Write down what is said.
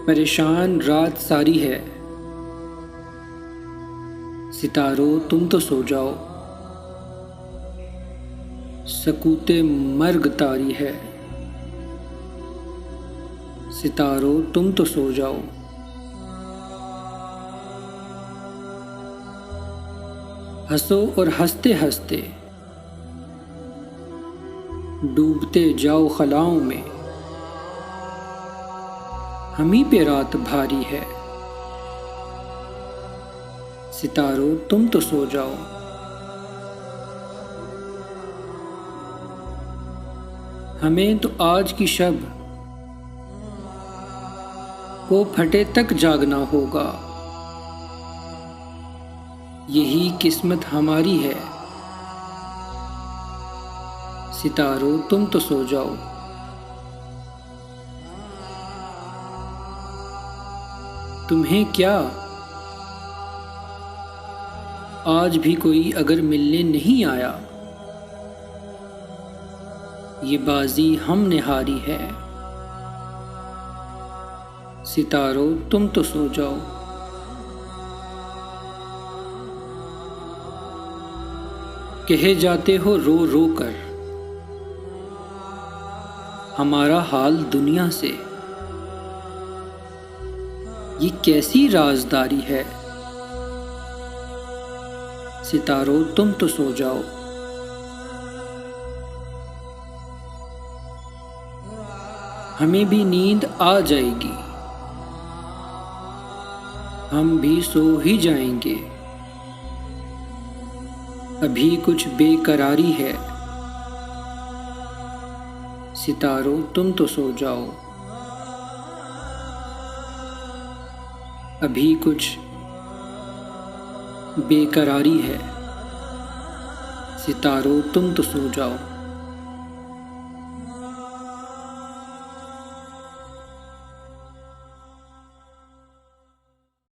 परेशान रात सारी है, सितारों तुम तो सो जाओ। सकूते मर्ग तारी है, सितारों तुम तो सो जाओ। हंसो और हंसते हंसते डूबते जाओ खलाओं में, हम ही पे रात भारी है, सितारों तुम तो सो जाओ। हमें तो आज की शब को फटे तक जागना होगा, यही किस्मत हमारी है, सितारों तुम तो सो जाओ। तुम्हें क्या, आज भी कोई अगर मिलने नहीं आया, ये बाजी हमने हारी है, सितारों तुम तो सो जाओ। कहे जाते हो रो रो कर हमारा हाल दुनिया से, ये कैसी राजदारी है, सितारों तुम तो सो जाओ। हमें भी नींद आ जाएगी, हम भी सो ही जाएंगे, अभी कुछ बेकरारी है, सितारों तुम तो सो जाओ। अभी कुछ बेकरारी है, सितारों तुम तो सो जाओ।